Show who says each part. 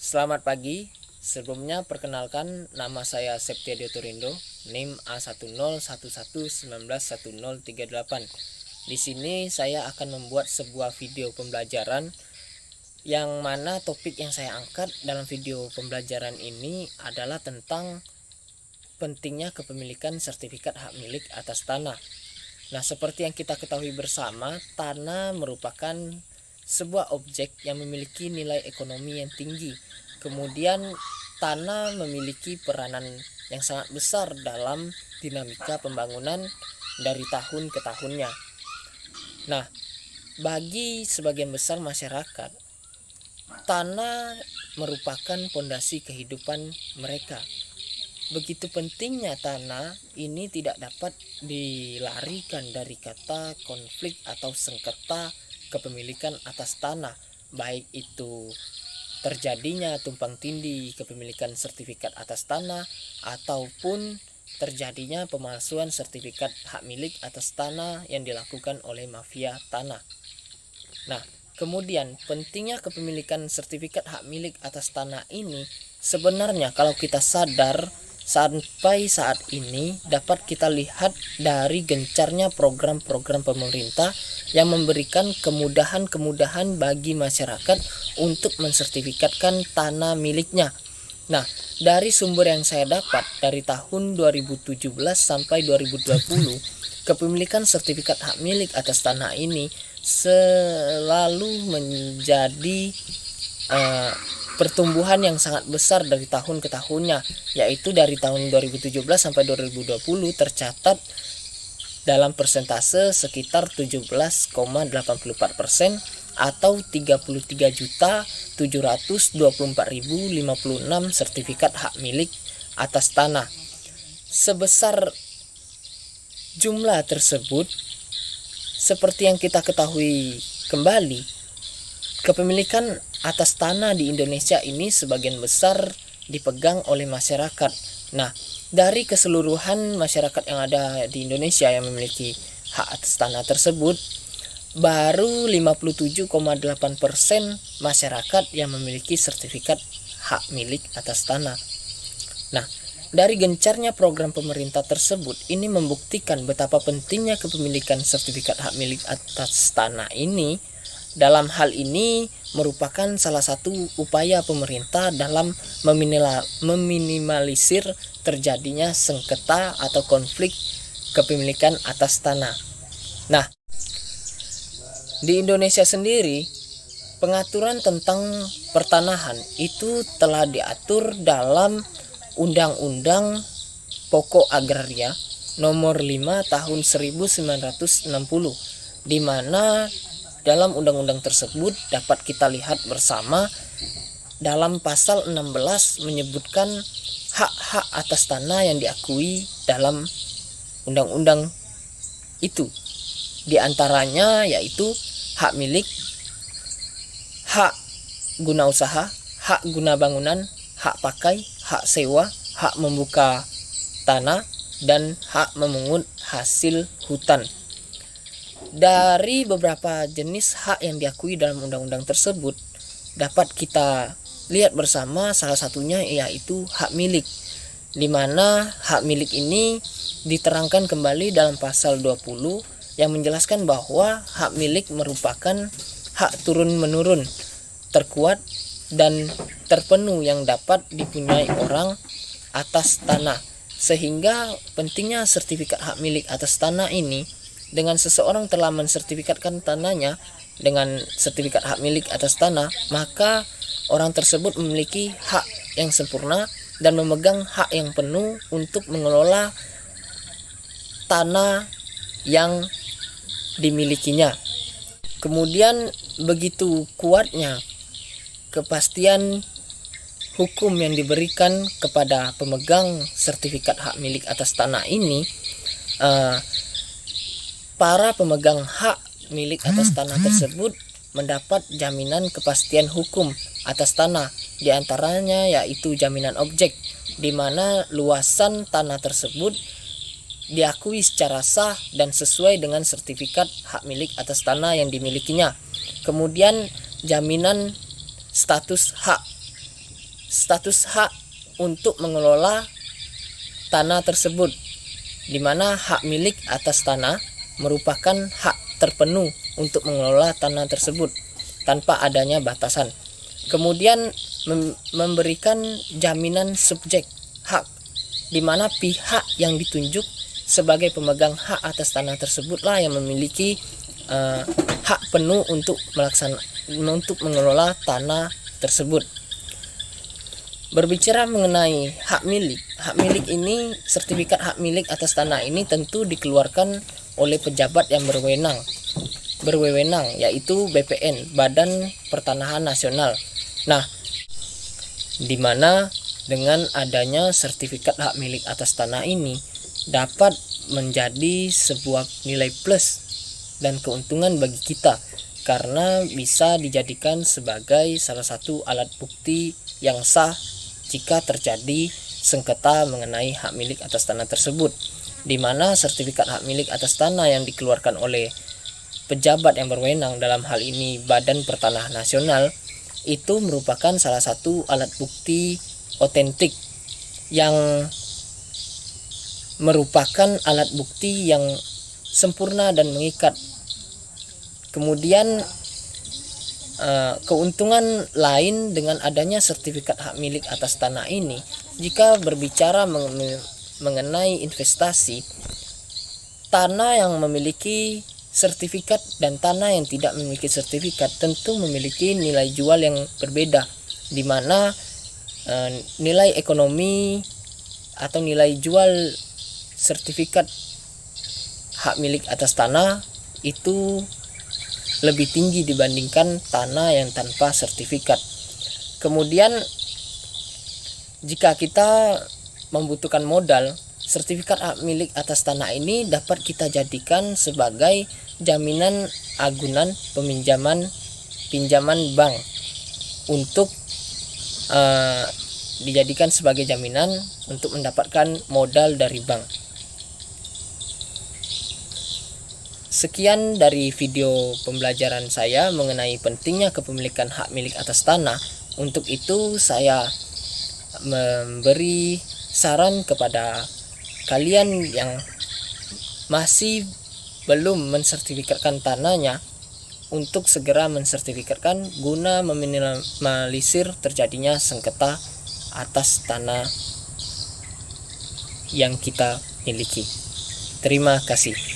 Speaker 1: Selamat pagi. Sebelumnya perkenalkan, nama saya Septiadio Turindo, NIM A1011191038. Di sini saya akan membuat sebuah video pembelajaran yang mana topik yang saya angkat dalam video pembelajaran ini adalah tentang pentingnya kepemilikan sertifikat hak milik atas tanah. Nah, seperti yang kita ketahui bersama, tanah merupakan sebuah objek yang memiliki nilai ekonomi yang tinggi. Kemudian tanah memiliki peranan yang sangat besar dalam dinamika pembangunan dari tahun ke tahunnya. Nah, bagi sebagian besar masyarakat, tanah merupakan pondasi kehidupan mereka. Begitu pentingnya tanah ini tidak dapat dilarikan dari kata konflik atau sengketa kepemilikan atas tanah, baik itu terjadinya tumpang tindih kepemilikan sertifikat atas tanah ataupun terjadinya pemalsuan sertifikat hak milik atas tanah yang dilakukan oleh mafia tanah. Nah, kemudian pentingnya kepemilikan sertifikat hak milik atas tanah ini sebenarnya kalau kita sadar sampai saat ini dapat kita lihat dari gencarnya program-program pemerintah yang memberikan kemudahan-kemudahan bagi masyarakat untuk mensertifikatkan tanah miliknya. Nah, dari sumber yang saya dapat dari tahun 2017 sampai 2020, kepemilikan sertifikat hak milik atas tanah ini selalu menjadi pertumbuhan yang sangat besar dari tahun ke tahunnya, yaitu dari tahun 2017 sampai 2020 tercatat dalam persentase sekitar 17,84% atau 33.724.056 sertifikat hak milik atas tanah. Sebesar jumlah tersebut, seperti yang kita ketahui kembali, kepemilikan atas tanah di Indonesia ini sebagian besar dipegang oleh masyarakat. Nah, dari keseluruhan masyarakat yang ada di Indonesia yang memiliki hak atas tanah tersebut, baru 57,8% masyarakat yang memiliki sertifikat hak milik atas tanah. Nah, dari gencarnya program pemerintah tersebut, ini membuktikan betapa pentingnya kepemilikan sertifikat hak milik atas tanah ini. Dalam hal ini merupakan salah satu upaya pemerintah dalam meminimalisir terjadinya sengketa atau konflik kepemilikan atas tanah. Nah, di Indonesia sendiri, pengaturan tentang pertanahan itu telah diatur dalam Undang-Undang Pokok Agraria Nomor 5 Tahun 1960, di mana dalam undang-undang tersebut dapat kita lihat bersama dalam pasal 16 menyebutkan hak-hak atas tanah yang diakui dalam undang-undang itu. Di antaranya yaitu hak milik, hak guna usaha, hak guna bangunan, hak pakai, hak sewa, hak membuka tanah, dan hak memungut hasil hutan. Dari beberapa jenis hak yang diakui dalam undang-undang tersebut dapat kita lihat bersama, salah satunya yaitu hak milik, di mana hak milik ini diterangkan kembali dalam pasal 20 yang menjelaskan bahwa hak milik merupakan hak turun-menurun, terkuat dan terpenuh yang dapat dipunyai orang atas tanah. Sehingga pentingnya sertifikat hak milik atas tanah ini, dengan seseorang telah mensertifikatkan tanahnya dengan sertifikat hak milik atas tanah, maka orang tersebut memiliki hak yang sempurna dan memegang hak yang penuh untuk mengelola tanah yang dimilikinya. Kemudian begitu kuatnya kepastian hukum yang diberikan kepada pemegang sertifikat hak milik atas tanah ini, para pemegang hak milik atas tanah tersebut mendapat jaminan kepastian hukum atas tanah, di antaranya yaitu jaminan objek, di mana luasan tanah tersebut diakui secara sah dan sesuai dengan sertifikat hak milik atas tanah yang dimilikinya. Kemudian jaminan status hak status hak untuk mengelola tanah tersebut, di mana hak milik atas tanah merupakan hak terpenuh untuk mengelola tanah tersebut tanpa adanya batasan. Kemudian memberikan jaminan subjek hak, di mana pihak yang ditunjuk sebagai pemegang hak atas tanah tersebutlah yang memiliki hak penuh untuk mengelola tanah tersebut. Berbicara mengenai hak milik ini, sertifikat hak milik atas tanah ini tentu dikeluarkan oleh pejabat yang berwenang, yaitu BPN, Badan Pertanahan Nasional. Nah, di mana dengan adanya sertifikat hak milik atas tanah ini dapat menjadi sebuah nilai plus dan keuntungan bagi kita, karena bisa dijadikan sebagai salah satu alat bukti yang sah jika terjadi sengketa mengenai hak milik atas tanah tersebut, di mana sertifikat hak milik atas tanah yang dikeluarkan oleh pejabat yang berwenang, dalam hal ini Badan Pertanahan Nasional, itu merupakan salah satu alat bukti otentik yang merupakan alat bukti yang sempurna dan mengikat. Kemudian keuntungan lain dengan adanya sertifikat hak milik atas tanah ini, jika berbicara mengenai investasi, tanah yang memiliki sertifikat dan tanah yang tidak memiliki sertifikat tentu memiliki nilai jual yang berbeda, di mana nilai ekonomi atau nilai jual sertifikat hak milik atas tanah itu lebih tinggi dibandingkan tanah yang tanpa sertifikat. Kemudian jika kita membutuhkan modal, sertifikat hak milik atas tanah ini dapat kita jadikan sebagai jaminan agunan pinjaman bank untuk dijadikan sebagai jaminan untuk mendapatkan modal dari bank. Sekian dari video pembelajaran saya mengenai pentingnya kepemilikan hak milik atas tanah. Untuk itu saya memberi saran kepada kalian yang masih belum mensertifikatkan tanahnya untuk segera mensertifikatkan guna meminimalisir terjadinya sengketa atas tanah yang kita miliki. Terima kasih.